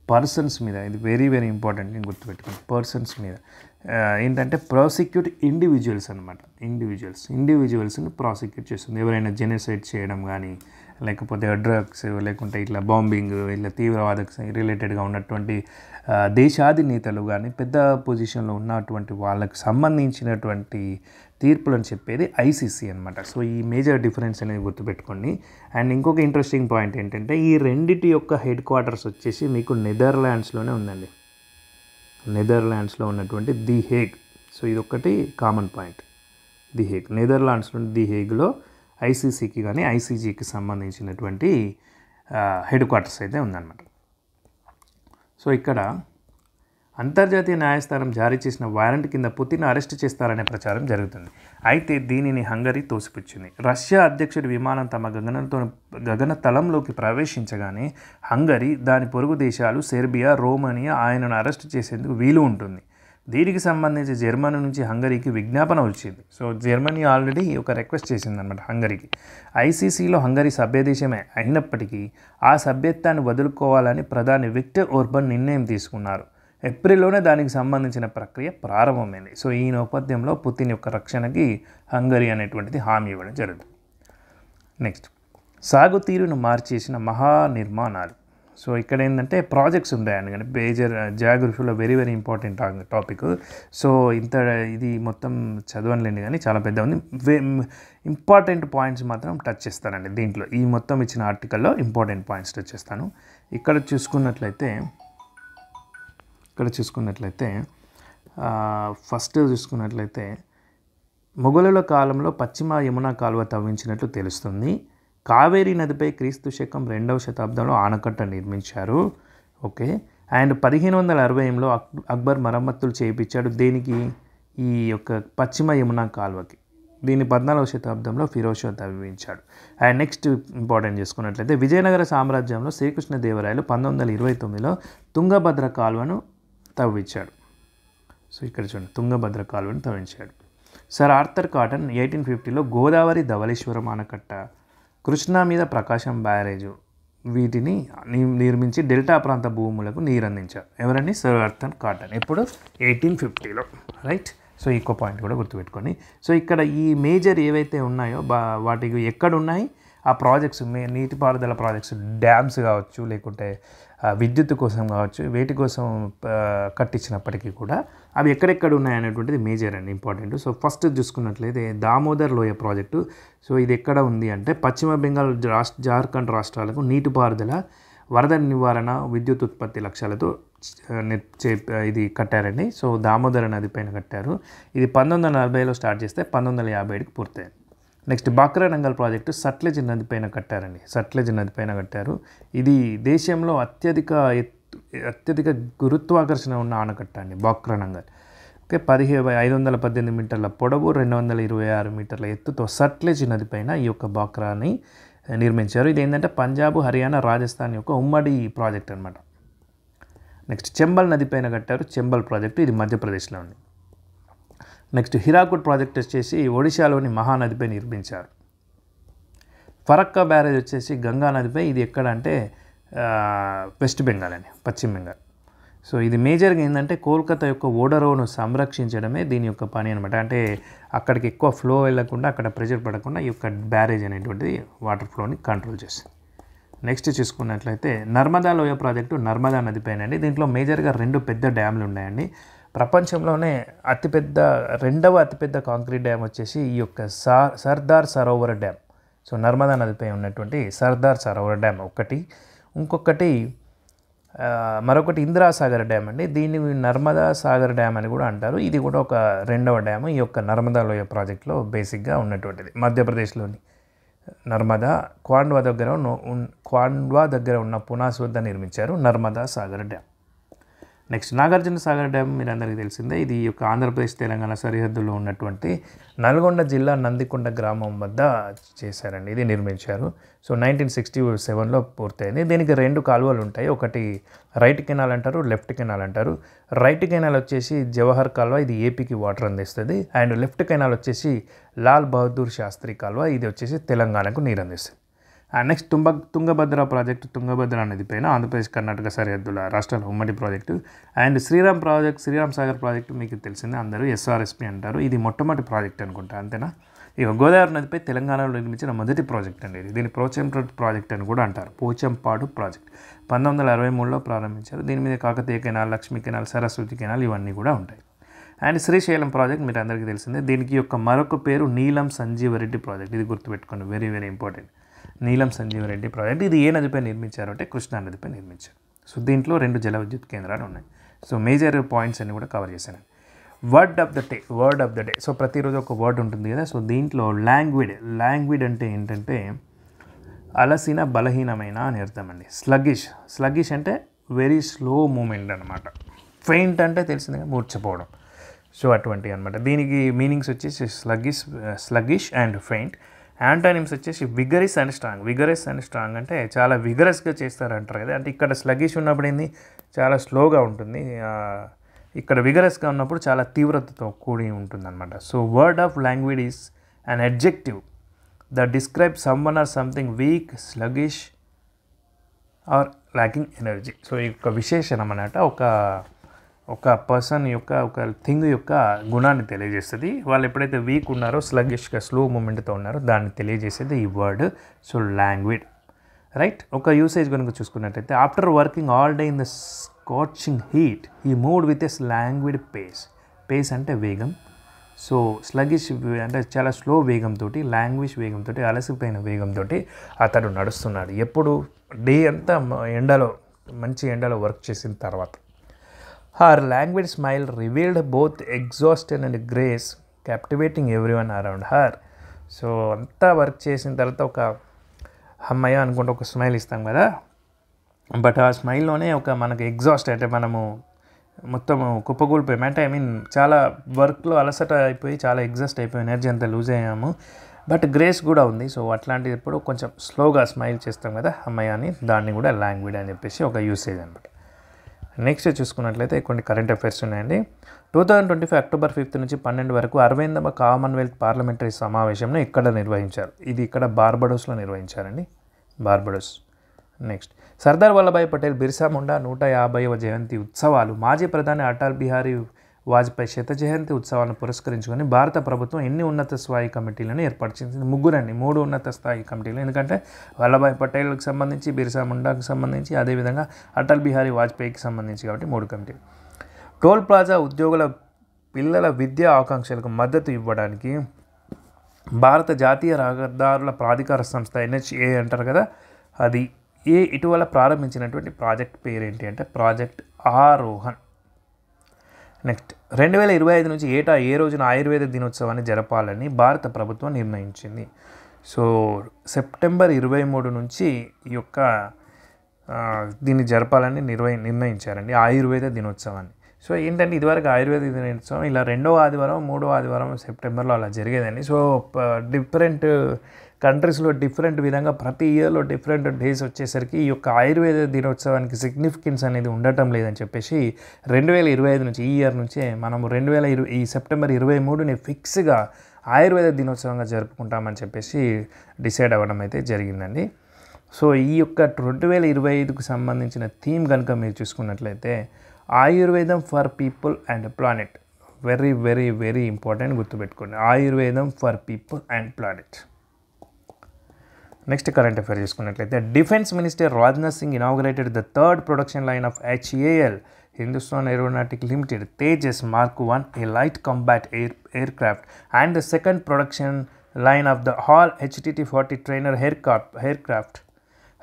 పర్సన్స్ మీద, ఇది వెరీ వెరీ ఇంపార్టెంట్, నేను గుర్తుపెట్టుకోండి. పర్సన్స్ మీద ఏంటంటే ప్రాసిక్యూట్ ఇండివిజువల్స్ అనమాట. ఇండివిజువల్స్ని ప్రాసిక్యూట్ చేస్తుంది. ఎవరైనా జెనోసైడ్ చేయడం కానీ, లేకపోతే డ్రగ్స్, లేకుంటే ఇట్లా బాంబింగ్, ఇట్లా తీవ్రవాదకు రిలేటెడ్గా ఉన్నటువంటి దేశాధినేతలు కానీ పెద్ద పొజిషన్లో ఉన్నటువంటి వాళ్ళకి సంబంధించినటువంటి తీర్పులను చెప్పేది ఐసీసీ అనమాట. సో ఈ మేజర్ డిఫరెన్స్ అనేది గుర్తుపెట్టుకోండి. అండ్ ఇంకొక ఇంట్రెస్టింగ్ పాయింట్ ఏంటంటే ఈ రెండిటి యొక్క హెడ్ క్వార్టర్స్ వచ్చేసి మీకు నెదర్లాండ్స్లోనే ఉందండి. నెదర్లాండ్స్లో ఉన్నటువంటి ది హేగ్. సో ఇదొక్కటి కామన్ పాయింట్. ది హేగ్, నెదర్లాండ్స్లోని ది హేగ్లో ఐసీసీకి కానీ ఐసీజీకి సంబంధించినటువంటి హెడ్ క్వార్టర్స్ అయితే ఉందన్నమాట. సో ఇక్కడ అంతర్జాతీయ న్యాయస్థానం జారీ చేసిన వారెంట్ కింద పుతిన్ అరెస్ట్ చేస్తారనే ప్రచారం జరుగుతుంది. అయితే దీనిని హంగరీ తోసిపుచ్చింది. రష్యా అధ్యక్షుడి విమానం తమ గగనతలంలోకి ప్రవేశించగానే హంగరీ, దాని పొరుగు దేశాలు సెర్బియా, రోమానియా ఆయనను అరెస్ట్ చేసేందుకు వీలు ఉంటుంది. దీనికి సంబంధించి జర్మనీ నుంచి హంగరీకి విజ్ఞాపన వచ్చింది. సో జర్మనీ ఆల్రెడీ ఒక రిక్వెస్ట్ చేసింది అనమాట హంగరీకి. ఐసీసీలో హంగరీ సభ్యదేశమే అయినప్పటికీ ఆ సభ్యత్వాన్ని వదులుకోవాలని ప్రధాని విక్టర్ ఓర్బన్ నిర్ణయం తీసుకున్నారు. ఏప్రిల్లోనే దానికి సంబంధించిన ప్రక్రియ ప్రారంభమైంది. సో ఈ నేపథ్యంలో పుతిన్ యొక్క రక్షణకి హంగరీ అనేటువంటిది హామీ ఇవ్వడం జరుగుతుంది. నెక్స్ట్, సాగుతీరును మార్చేసిన మహానిర్మాణాలు. సో ఇక్కడ ఏంటంటే ప్రాజెక్ట్స్ ఉంటాయండి, కానీ మేజర్ జాగ్రఫీలో వెరీ ఇంపార్టెంట్ టాపిక్. సో ఇది మొత్తం చదవనులేండి కానీ చాలా పెద్ద ఉంది. ఇంపార్టెంట్ పాయింట్స్ మాత్రం టచ్ చేస్తానండి దీంట్లో. ఈ మొత్తం ఇచ్చిన ఆర్టికల్లో ఇంపార్టెంట్ పాయింట్స్ టచ్ చేస్తాను. ఇక్కడ చూసుకున్నట్లయితే ఫస్ట్ చూసుకున్నట్లయితే మొఘలుల కాలంలో పశ్చిమ యమునా కాలువ తవ్వించినట్లు తెలుస్తుంది. కావేరీ నదిపై క్రీస్తు శకం 2వ శతాబ్దంలో ఆనకట్ట నిర్మించారు. ఓకే. అండ్ 1560లో అక్బర్ మరమ్మతులు చేయించాడు. దేనికి? ఈ యొక్క పశ్చిమ యమునా కాలువకి. దీన్ని 14వ శతాబ్దంలో ఫిరోజ్ షా తవ్వించాడు. అండ్ నెక్స్ట్ ఇంపార్టెంట్ చేసుకున్నట్లయితే విజయనగర సామ్రాజ్యంలో శ్రీకృష్ణదేవరాయలు 1929లో తుంగభద్ర కాలువను తవ్వించాడు. సో ఇక్కడ చూడండి, తుంగభద్ర కాలువను తవ్వించాడు. సర్ ఆర్థర్ కాటన్ 1850లో గోదావరి ధవళేశ్వరం ఆనకట్ట, కృష్ణా మీద ప్రకాశం బ్యారేజు వీటిని నిర్మించి డెల్టా ప్రాంత భూములకు నీరందించారు. ఎవరండి? Sir Arthur cotton. ఎప్పుడు? 1850లో. రైట్. సో ఇంకో పాయింట్ కూడా గుర్తుపెట్టుకొని, సో ఇక్కడ ఈ మేజర్ ఏవైతే ఉన్నాయో వాటికి ఎక్కడ ఉన్నాయి ఆ ప్రాజెక్ట్స్, నీటిపారుదల ప్రాజెక్ట్స్, డ్యామ్స్ కావచ్చు, లేకుంటే విద్యుత్ కోసం కావచ్చు, వేటి కోసం కట్టించినప్పటికీ కూడా అవి ఎక్కడెక్కడ ఉన్నాయి అనేటువంటిది మేజర్ అండి, ఇంపార్టెంట్. సో ఫస్ట్ చూసుకున్నట్లయితే దామోదర్ లోయ ప్రాజెక్టు. సో ఇది ఎక్కడ ఉంది అంటే పశ్చిమ బెంగాల్, జార్ఖండ్ రాష్ట్రాలకు నీటిపారుదల, వరద నివారణ, విద్యుత్ ఉత్పత్తి లక్ష్యాలతో ఇది కట్టారండి. సో దామోదర నది పైన కట్టారు. ఇది 1940లో స్టార్ట్ చేస్తే 1957కి పూర్తయింది. నెక్స్ట్ బాక్రానంగల్ ప్రాజెక్టు సట్లెజ్ నది పైన కట్టారండి. సట్లెజ్ నది పైన కట్టారు. ఇది దేశంలో అత్యధిక గురుత్వాకర్షణ ఉన్న ఆనకట్ట అండి బాక్రానంగల్. ఓకే. 518 మీటర్ల పొడవు, 226 మీటర్ల ఎత్తుతో సట్లెజ్ నది పైన ఈ యొక్క బాక్రాని నిర్మించారు. ఇది ఏంటంటే పంజాబ్, హర్యానా, రాజస్థాన్ యొక్క ఉమ్మడి ప్రాజెక్ట్ అనమాట. నెక్స్ట్ చంబల్ నది పైన కట్టారు. చంబల్ ప్రాజెక్టు ఇది మధ్యప్రదేశ్లో ఉంది. నెక్స్ట్ హిరాకుడ్ ప్రాజెక్ట్ వచ్చేసి ఒడిశాలోని మహానదిపై నిర్మించారు. ఫరక్కా బ్యారేజ్ వచ్చేసి గంగా నదిపై, ఇది ఎక్కడ అంటే వెస్ట్ బెంగాల్ అండి, పశ్చిమ బెంగాల్. సో ఇది మేజర్గా ఏంటంటే కోల్కతా యొక్క ఓడరోను సంరక్షించడమే దీని యొక్క పని అనమాట. అంటే అక్కడికి ఎక్కువ ఫ్లో వెళ్ళకుండా, అక్కడ ప్రెషర్ పడకుండా ఈ యొక్క బ్యారేజ్ అనేటువంటిది వాటర్ ఫ్లోని కంట్రోల్ చేస్తుంది. నెక్స్ట్ చూసుకున్నట్లయితే నర్మదా లోయ ప్రాజెక్టు నర్మదా నదిపైన అండి. దీంట్లో మేజర్గా 2 పెద్ద డ్యామ్లు ఉన్నాయండి. ప్రపంచంలోనే రెండవ అతిపెద్ద కాంక్రీట్ డ్యామ్ వచ్చేసి ఈ యొక్క సర్దార్ సరోవర్ డ్యామ్. సో నర్మదా నదిపై ఉన్నటువంటి సర్దార్ సరోవర్ డ్యామ్ ఒకటి. మరొకటి ఇందిరాసాగర్ డ్యామ్ అండి. దీన్ని నర్మదా సాగర్ డ్యామ్ అని కూడా అంటారు. ఇది కూడా ఒక రెండవ డ్యామ్ ఈ యొక్క నర్మదా లోయ ప్రాజెక్ట్లో బేసిక్గా ఉన్నటువంటిది. మధ్యప్రదేశ్లోని నర్మదా క్వాండ్వా దగ్గర ఉన్న పునాస్ వద్ద నిర్మించారు Narmada Sagar dam. Next Nagarjuna Sagar dam మీరు అందరికీ తెలిసిందే. ఇది యొక్క ఆంధ్రప్రదేశ్ తెలంగాణ సరిహద్దులో ఉన్నటువంటి నల్గొండ జిల్లా నందికొండ గ్రామం వద్ద చేశారండి, ఇది నిర్మించారు. సో 1967లో పూర్తయింది. దీనికి 2 కాలువలు ఉంటాయి. ఒకటి రైట్ కెనాల్ అంటారు, లెఫ్ట్ కెనాల్ అంటారు. రైట్ కెనాల్ వచ్చేసి జవహర్ కాలువ, ఇది ఏపీకి వాటర్ అందిస్తుంది. అండ్ లెఫ్ట్ కెనాల్ వచ్చేసి లాల్ బహదూర్ శాస్త్రి కాలువ, ఇది వచ్చేసి తెలంగాణకు నీరు అందిస్తుంది. And next Tungabhadra project Tungabhadra నది పైన ఆంధ్రప్రదేశ్, కర్ణాటక సరిహద్దుల రాష్ట్రాల ఉమ్మడి project. And Sriram Sagar project మీకు తెలిసిందే అందరూ, ఎస్ఆర్ఎస్పి అంటారు. ఇది మొట్టమొదటి ప్రాజెక్ట్ అనుకుంటా, అంతేనా? ఇక గోదావరి నదిపై తెలంగాణలో నిర్మించిన మొదటి ప్రాజెక్ట్ అండి ఇది. దీన్ని పోచంపాడు ప్రాజెక్ట్ అని కూడా అంటారు. పోచంపాడు ప్రాజెక్ట్ 1963లో ప్రారంభించారు. దీని మీద Kakatiya canal, Lakshmi canal, Saraswati canal ఇవన్నీ కూడా ఉంటాయి. అండ్ శ్రీశైలం ప్రాజెక్ట్ మీరు అందరికీ తెలిసిందే. దీనికి యొక్క మరొక పేరు నీలం సంజీవరెడ్డి ప్రాజెక్ట్. ఇది గుర్తుపెట్టుకోండి, వెరీ వెరీ ఇంపార్టెంట్. నీలం సంజీవరెడ్డి ప్రాజెక్ట్ ఇది ఏ నదిపై నిర్మించారు అంటే కృష్ణా నదిపై నిర్మించారు. సో దీంట్లో 2 జల విద్యుత్ కేంద్రాలు ఉన్నాయి. సో మేజర్ పాయింట్స్ అన్ని కూడా కవర్ చేశాను. Word of the day. So ప్రతిరోజు ఒక వర్డ్ ఉంటుంది కదా. సో దీంట్లో లాంగ్విడ్ అంటే ఏంటంటే అలసిన, బలహీనమైన అని అర్థం అండి. స్లగిష్ అంటే వెరీ స్లో మూమెంట్ అనమాట. ఫెయింట్ అంటే తెలిసిందిగా మూర్చపోవడం. సో అటువంటి అనమాట. దీనికి మీనింగ్స్ వచ్చేసి స్లగిష్ అండ్ ఫెయింట్. యాంటానిమ్స్ వచ్చేసి విగరస్ అండ్ స్ట్రాంగ్ అంటే చాలా విగరస్గా చేస్తారంటారు కదా. అంటే ఇక్కడ స్లగిష్ ఉన్నప్పుడు ఏంది చాలా స్లోగా ఉంటుంది, ఇక్కడ విగరస్గా ఉన్నప్పుడు చాలా తీవ్రతతో కూడి ఉంటుంది అనమాట. So word of language is an adjective that describes someone or something weak, sluggish or lacking energy. So ఈ యొక్క విశేషణం అన్నమాట ఒక పర్సన్ యొక్క ఒక థింగ్ యొక్క గుణాన్ని తెలియజేస్తుంది. వాళ్ళు ఎప్పుడైతే వీక్ ఉన్నారో, స్లగ్గిష్గా స్లో మూమెంట్తో ఉన్నారో దాన్ని తెలియజేసేది ఈ వర్డ్. So languid right. ఒక యూసేజ్ కనుక చూసుకున్నట్టయితే after working all day in the scorching heat he moved with ఎస్ లాంగ్వేజ్ పేస్ అంటే వేగం. సో స్లగిష్ అంటే చాలా స్లో వేగంతో, లాంగ్వేజ్ వేగంతో, అలసిపోయిన వేగంతో అతడు నడుస్తున్నాడు. ఎప్పుడు డే అంతా మంచి ఎండలో వర్క్ చేసిన తర్వాత. Her language smile revealed both exhausted and grace, captivating everyone around her. So అంతా వర్క్ చేసిన తర్వాత ఒక అమ్మయ్య అనుకుంటే ఒక స్మైల్ ఇస్తాం కదా. బట్ ఆ స్మైల్లోనే మనకి ఎగ్జాస్ట్ అంటే మనము మొత్తం కుప్పకూలిపోయాము. అంటే చాలా వర్క్లో అలసట అయిపోయి చాలా ఎగ్జాస్ట్ అయిపోయి ఎనర్జీ అంతా లూజ్ అయ్యాము. బట్ గ్రేస్ కూడా ఉంది. సో అట్లాంటిప్పుడు కొంచెం స్లోగా స్మైల్ చేస్తాం కదా అమ్మాయి అని, దాన్ని కూడా లాంగ్వేజ్ అని చెప్పేసి ఒక యూసేజ్ అనమాట. నెక్స్ట్ చూసుకున్నట్లయితే కొన్ని కరెంట్ అఫైర్స్ ఉన్నాయండి. 2025 అక్టోబర్ 5 నుంచి 12 వరకు 68వ కామన్వెల్త్ పార్లమెంటరీ సమావేశంను ఇక్కడ నిర్వహించారు. ఇది ఇక్కడ బార్బడోస్లో నిర్వహించారండి, బార్బడోస్. నెక్స్ట్ సర్దార్ వల్లభాయ్ పటేల్ బిర్సా ముండా 150వ జయంతి ఉత్సవాలు. మాజీ ప్రధాని అటల్ బిహారీ వాజ్పేయి శత జయంతి ఉత్సవాలను పురస్కరించుకొని భారత ప్రభుత్వం ఎన్ని ఉన్నత స్థాయి కమిటీలను ఏర్పాటు చేసింది? 3 ఉన్నత స్థాయి కమిటీలు. ఎందుకంటే వల్లభాయ్ పటేల్కి సంబంధించి, బిర్సా ముండాకి సంబంధించి, అదేవిధంగా అటల్ బిహారీ వాజ్పేయికి సంబంధించి, కాబట్టి 3 కమిటీలు. టోల్ ప్లాజా ఉద్యోగుల పిల్లల విద్యా ఆకాంక్షలకు మద్దతు ఇవ్వడానికి భారత జాతీయ రహదారుల ప్రాధికార సంస్థ NHA అంటారు కదా, అది ఇటీవల ప్రారంభించినటువంటి ప్రాజెక్ట్ పేరేంటి అంటే ప్రాజెక్ట్ ఆరోహణ్. నెక్స్ట్ 2025 నుంచి ఏటా ఏ రోజున ఆయుర్వేద దినోత్సవాన్ని జరపాలని భారత ప్రభుత్వం నిర్ణయించింది. సో సెప్టెంబర్ 23 నుంచి ఈ యొక్క దీన్ని జరపాలని నిర్ణయించారండి, ఆయుర్వేద దినోత్సవాన్ని. సో ఏంటంటే ఇదివరకు ఆయుర్వేద దినోత్సవం ఇలా 2వ ఆదివారం 3వ ఆదివారం సెప్టెంబర్లో అలా జరిగేదండి. సో డిఫరెంట్ కంట్రీస్లో డిఫరెంట్ విధంగా ప్రతి ఇయర్లో డిఫరెంట్ డేస్ వచ్చేసరికి ఈ యొక్క ఆయుర్వేద దినోత్సవానికి సిగ్నిఫికెన్స్ అనేది ఉండటం లేదని చెప్పేసి 2025 నుంచి, ఈ ఇయర్ నుంచే మనము ఈ సెప్టెంబర్ 23ని ఫిక్స్గా ఆయుర్వేద దినోత్సవంగా జరుపుకుంటామని చెప్పేసి డిసైడ్ అవ్వడం అయితే జరిగిందండి. సో ఈ యొక్క 2025కు సంబంధించిన థీమ్ కనుక మీరు చూసుకున్నట్లయితే Ayurveda for people and planet. Very very very important, గుర్తుపెట్టుకోండి, Ayurveda for people and planet. Next current affair చూసుకున్నట్లయితే defence minister Rajnath Singh inaugurated the 3rd production line of HAL Hindustan aeronautic limited Tejas Mark 1, a light combat aircraft, and the 2nd production line of the Hall HTT-40 trainer aircraft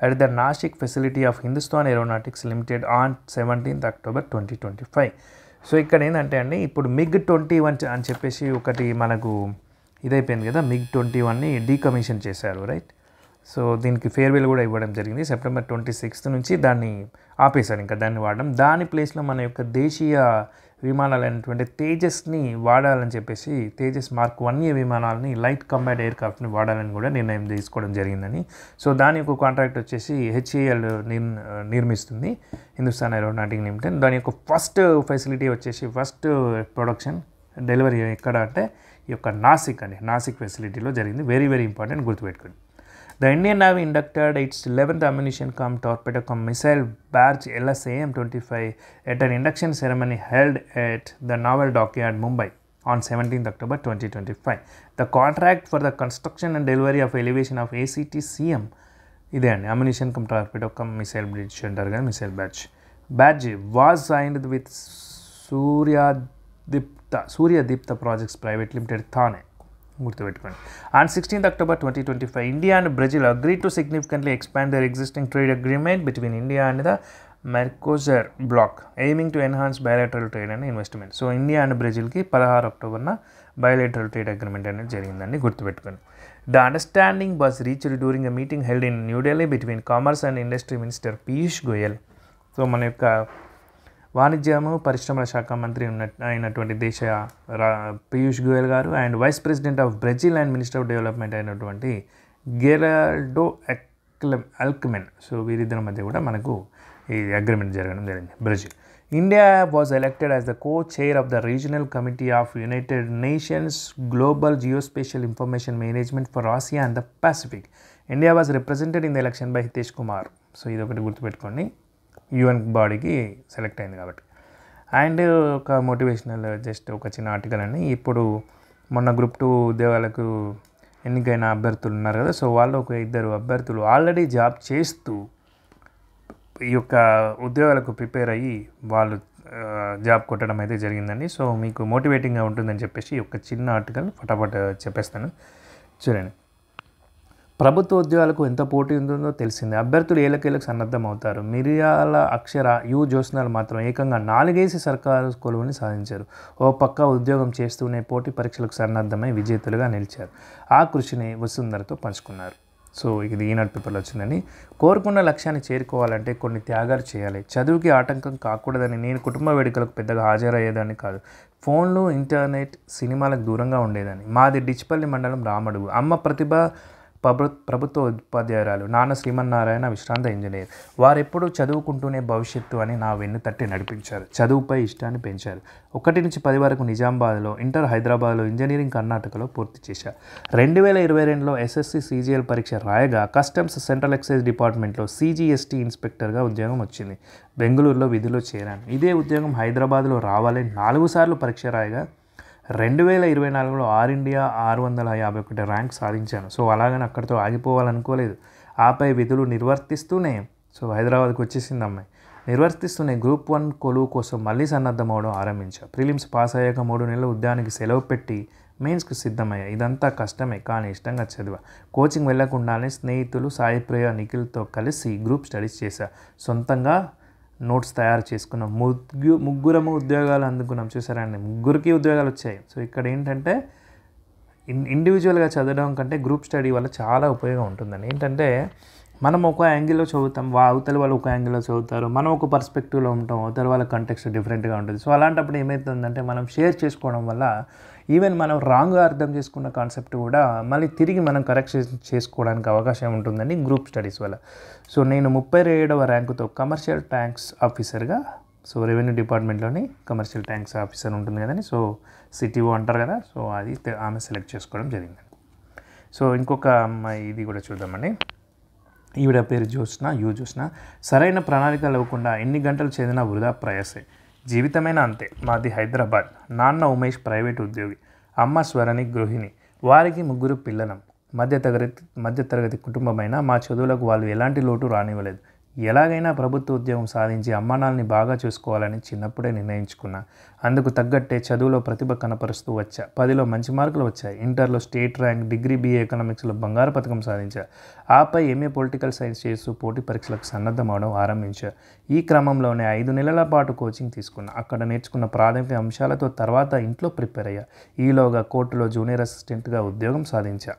at the Nashik facility of Hindustan Aeronautics Limited on 17th October 2025. So ఇక్కడ ఏంటంటే అండి, ఇప్పుడు MiG-21 అని చెప్పేసి ఒకటి మనకు ఇదైపోయింది కదా, MiG-21ని డీకమిషన్ చేశారు, రైట్. సో దీనికి ఫేర్వెల్ కూడా ఇవ్వడం జరిగింది. సెప్టెంబర్ 26 నుంచి దాన్ని ఆపేశారు, ఇంకా దాన్ని వాడడం. దాని ప్లేస్లో మన యొక్క దేశీయ విమానాలైనటువంటి తేజస్ని వాడాలని చెప్పేసి తేజస్ Mark 1A విమానాలని లైట్ కంబాట్ ఎయిర్క్రాఫ్ట్ని వాడాలని కూడా నిర్ణయం తీసుకోవడం జరిగిందని. సో దాని యొక్క కాంట్రాక్ట్ వచ్చేసి HAL నిర్మిస్తుంది, హిందుస్థాన్ ఏరోనాటిక్ లిమిటెడ్. దాని యొక్క ఫస్ట్ ఫెసిలిటీ వచ్చేసి ఫస్ట్ ప్రొడక్షన్ డెలివరీ ఎక్కడ అంటే ఈ యొక్క నాసిక్ ఫెసిలిటీలో జరిగింది. వెరీ వెరీ ఇంపార్టెంట్, గుర్తుపెట్టుకోండి. The Indian Navy inducted its 11th ammunition torpedo missile barge LSAM-25 at an induction ceremony held at the Naval Dockyard, Mumbai. on 17th October 2025. The contract for the construction and delivery of elevation of ACTCM ఇదే అండి ammunition cum torpedo cum missile bridge అంటారు కదా missile barge was signed with Suryadipta projects private limited Thane గుర్తుపెట్టుకోండి. On 16th October 2025, India and Brazil agreed to significantly expand their existing trade agreement between India and the Mercosur bloc, aiming to enhance bilateral trade and investment. So India and బ్రెజిల్కి 16 అక్టోబర్న బయోలేటరల్ ట్రేడ్ అగ్రిమెంట్ అనేది జరిగిందని గుర్తుపెట్టుకోండి. The understanding was reached during a meeting held in New Delhi between Commerce and Industry Minister Piyush Goyal. So మన యొక్క వాణిజ్యము పరిశ్రమల శాఖ మంత్రి అయినటువంటి పీయూష్ గోయల్ గారు and vice president of Brazil and minister of development అయినటువంటి గెరాల్డో అల్క్మెన్. సో వీరిద్దరి మధ్య కూడా మనకు ఈ అగ్రిమెంట్ జరగడం జరిగింది. Brazil India was elected as the co-chair of the Regional Committee of United Nations Global Geospatial Information Management for Asia and the Pacific. India was represented in the election by Hitesh Kumar. So ఇది ఒకటి గుర్తుపెట్టుకోండి, యుఎన్ బాడీకి సెలెక్ట్ అయింది కాబట్టి. అండ్ ఒక మోటివేషనల్ జస్ట్ ఒక చిన్న ఆర్టికల్ అని, ఇప్పుడు మొన్న గ్రూప్ 2 ఉద్యోగాలకు ఎన్నికైన అభ్యర్థులు ఉన్నారు కదా, సో వాళ్ళు ఒక 2 అభ్యర్థులు ఆల్రెడీ జాబ్ చేస్తూ ఈ యొక్క ఉద్యోగాలకు ప్రిపేర్ అయ్యి వాళ్ళు జాబ్ కొట్టడం అయితే జరిగిందండి. సో మీకు మోటివేటింగ్గా ఉంటుందని చెప్పేసి ఒక చిన్న ఆర్టికల్ ఫటాఫట్ చెప్పేస్తాను చూడండి. ప్రభుత్వ ఉద్యోగాలకు ఎంత పోటీ ఉంటుందో తెలిసిందే. అభ్యర్థులు ఏళ్ళకేళ్ళకు సన్నద్ధం అవుతారు. మిరియాల అక్షర జ్యోత్స్నాలు మాత్రం ఏకంగా 4 సర్కారు కొలువుని సాధించారు. ఓ పక్క ఉద్యోగం చేస్తూనే పోటీ పరీక్షలకు సన్నద్ధమై విజేతలుగా నిలిచారు. ఆ కృషిని వసుంధరతో పంచుకున్నారు. సో ఇది ఈనాడు పేపర్లో వచ్చిందని. కోరుకున్న లక్ష్యాన్ని చేరుకోవాలంటే కొన్ని త్యాగాలు చేయాలి. చదువుకి ఆటంకం కాకూడదని నేను కుటుంబ వేడుకలకు పెద్దగా హాజరయ్యేదాన్ని కాదు. ఫోన్లు, ఇంటర్నెట్, సినిమాలకు దూరంగా ఉండేదాన్ని. మాది డిచ్పల్లి మండలం రామడుగు. అమ్మ ప్రతిభ ప్రభుత్వ ఉపాధ్యాయురాలు, నాన్న శ్రీమన్నారాయణ విశ్రాంత ఇంజనీర్. వారెప్పుడూ చదువుకుంటూనే భవిష్యత్తు అని నా వెన్ను తట్టి నడిపించారు. చదువుపై ఇష్టాన్ని పెంచారు. 1 నుంచి 10 వరకు నిజామాబాద్లో, ఇంటర్ హైదరాబాద్లో, ఇంజనీరింగ్ కర్ణాటకలో పూర్తి చేశారు. 2022లో ఎస్ఎస్సి CGL పరీక్ష రాయగా కస్టమ్స్ సెంట్రల్ ఎక్సైజ్ డిపార్ట్మెంట్లో CGST ఇన్స్పెక్టర్గా ఉద్యోగం వచ్చింది. బెంగళూరులో విధిలో చేరాను. ఇదే ఉద్యోగం హైదరాబాద్లో రావాలని 4 సార్లు పరీక్ష రాయగా 2024లో ఆల్ ఇండియా 651 ర్యాంక్ సాధించాను. సో అలాగని అక్కడితో ఆగిపోవాలనుకోలేదు. ఆపై విధులు నిర్వర్తిస్తూనే హైదరాబాద్కి వచ్చేసింది అమ్మాయి. నిర్వర్తిస్తూనే గ్రూప్ 1 కొలువు కోసం మళ్ళీ సన్నద్ధం అవడం ఆరంభించా. ప్రిలిమ్స్ పాస్ అయ్యాక 3 నెలలు ఉద్యానికి సెలవు పెట్టి మెయిన్స్కి సిద్ధమయ్యా. ఇదంతా కష్టమే కానీ ఇష్టంగా చదివా. కోచింగ్ వెళ్లకుండానే స్నేహితులు సాయిప్రియ, నిఖిల్తో కలిసి గ్రూప్ స్టడీస్ చేశా. సొంతంగా నోట్స్ తయారు చేసుకున్నాం. ముగ్గురము ఉద్యోగాలు అందుకున్నాం. చూసారండి, 3కి ఉద్యోగాలు వచ్చాయి. సో ఇక్కడ ఏంటంటే ఇండివిజువల్గా చదవడం కంటే గ్రూప్ స్టడీ వల్ల చాలా ఉపయోగం ఉంటుందండి. ఏంటంటే మనం ఒక యాంగిల్లో చదువుతాం, అవతల వాళ్ళు ఒక యాంగిల్లో చదువుతారు, మనం ఒక పర్స్పెక్టివ్లో ఉంటాం, అవతల వాళ్ళ కంటెక్స్ట్ డిఫరెంట్గా ఉంటుంది. సో అలాంటప్పుడు ఏమవుతుందంటే మనం షేర్ చేసుకోవడం వల్ల ఈవెన్ మనం రాంగ్గా అర్థం చేసుకున్న కాన్సెప్ట్ కూడా మళ్ళీ తిరిగి మనం కరెక్షన్ చేసుకోవడానికి అవకాశం ఉంటుందండి గ్రూప్ స్టడీస్ వల్ల. సో నేను 37వ ర్యాంకుతో కమర్షియల్ ట్యాక్స్ ఆఫీసర్గా, సో రెవెన్యూ డిపార్ట్మెంట్లోని కమర్షియల్ ట్యాక్స్ ఆఫీసర్ ఉంటుంది కదండి, సో CTO అంటారు కదా, సో అది ఆమె సెలెక్ట్ చేసుకోవడం జరిగిందండి. సో ఇంకొక అమ్మాయి ఇది కూడా చూద్దామండి. ఈవిడ పేరు జ్యోత్స్న. సరైన ప్రణాళిక లేకుండా ఎన్ని గంటలు చదివినా వృధా ప్రయాసే. జీవితమైనా అంతే. మాది హైదరాబాద్. నాన్న ఉమేష్ ప్రైవేట్ ఉద్యోగి, అమ్మ స్వరణి గృహిణి. వారికి 3 పిల్లలం. మధ్యతరగతి కుటుంబమైనా మా చదువులకు వాళ్ళు ఎలాంటి లోటు రానివ్వలేదు. ఎలాగైనా ప్రభుత్వ ఉద్యోగం సాధించి అమ్మానాల్ని బాగా చూసుకోవాలని చిన్నప్పుడే నిర్ణయించుకున్నా. అందుకు తగ్గట్టే చదువులో ప్రతిభ కనపరుస్తూ వచ్చా. 10లో మంచి మార్కులు వచ్చాయి. ఇంటర్లో స్టేట్ ర్యాంక్, డిగ్రీ BA ఎకనామిక్స్లో బంగారు పథకం సాధించా. ఆపై MA పొలిటికల్ సైన్స్ చేస్తూ పోటీ పరీక్షలకు సన్నద్ధం అవడం ఆరంభించా. ఈ క్రమంలోనే 5 నెలల పాటు కోచింగ్ తీసుకున్నా. అక్కడ నేర్చుకున్న ప్రాథమిక అంశాలతో తర్వాత ఇంట్లో ప్రిపేర్ అయ్యా. ఈలోగా కోర్టులో జూనియర్ అసిస్టెంట్గా ఉద్యోగం సాధించా.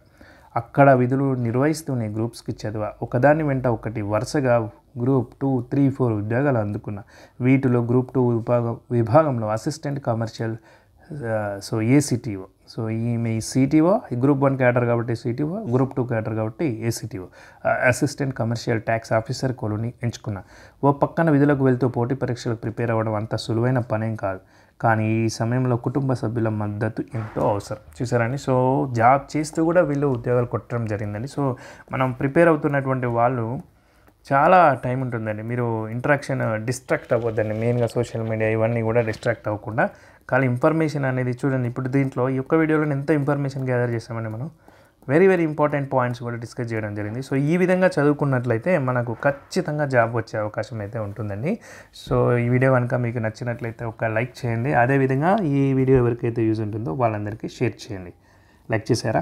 అక్కడ విధులు నిర్వహిస్తూనే గ్రూప్స్కి చదివా. ఒకదాని వెంట ఒకటి వరుసగా గ్రూప్ 2, 3, 4 ఉద్యోగాలు అందుకున్నా. వీటిలో గ్రూప్ 2 విభాగంలో assistant commercial, so ACTO. So ఈమె CTO, గ్రూప్ 1 క్యాడర్ కాబట్టి CTO, గ్రూప్ 2 క్యాడర్ కాబట్టి ACTO, assistant commercial tax officer కొలువుని ఎంచుకున్నా. ఓ పక్కన విధులకు వెళ్తూ పోటీ పరీక్షలకు ప్రిపేర్ అవ్వడం అంత సులువైన పనేం కాదు. కానీ ఈ సమయంలో కుటుంబ సభ్యుల మద్దతు ఎంతో అవసరం. చూసారండి, సో జాబ్ చేస్తూ కూడా వీళ్ళు ఉద్యోగాలు కొట్టడం జరిగిందండి. సో మనం ప్రిపేర్ అవుతున్నటువంటి వాళ్ళు చాలా టైం ఉంటుందండి. మీరు ఇంటరాక్షన్ డిస్ట్రాక్ట్ అవ్వద్దండి. మెయిన్గా సోషల్ మీడియా ఇవన్నీ కూడా డిస్ట్రాక్ట్ అవ్వకుండా కానీ ఇన్ఫర్మేషన్ అనేది చూడండి, ఇప్పుడు దీంట్లో ఈ ఒక్క వీడియోలో ఎంత ఇన్ఫర్మేషన్ గ్యాదర్ చేస్తామండి మనం. వెరీ వెరీ ఇంపార్టెంట్ పాయింట్స్ కూడా డిస్కస్ చేయడం జరిగింది. సో ఈ విధంగా చదువుకున్నట్లయితే మనకు ఖచ్చితంగా జాబ్ వచ్చే అవకాశం అయితే ఉంటుందండి. సో ఈ వీడియో కనుక మీకు నచ్చినట్లయితే ఒక లైక్ చేయండి. అదేవిధంగా ఈ వీడియో ఎవరికైతే యూజ్ ఉంటుందో వాళ్ళందరికీ షేర్ చేయండి. లైక్ చేశారా?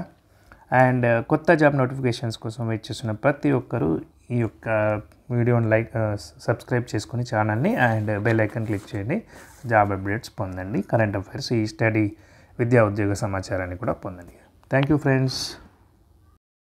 అండ్ కొత్త జాబ్ నోటిఫికేషన్స్ కోసం వెయిట్ చేస్తున్న ప్రతి ఒక్కరూ ఈ యొక్క వీడియోని సబ్స్క్రైబ్ చేసుకుని ఛానల్ని అండ్ బెల్ ఐకాన్ క్లిక్ చేయండి. జాబ్ అప్డేట్స్ పొందండి. కరెంట్ అఫైర్స్, ఈ స్టడీ, విద్యా ఉద్యోగ సమాచారాన్ని కూడా పొందండి. Thank you friends.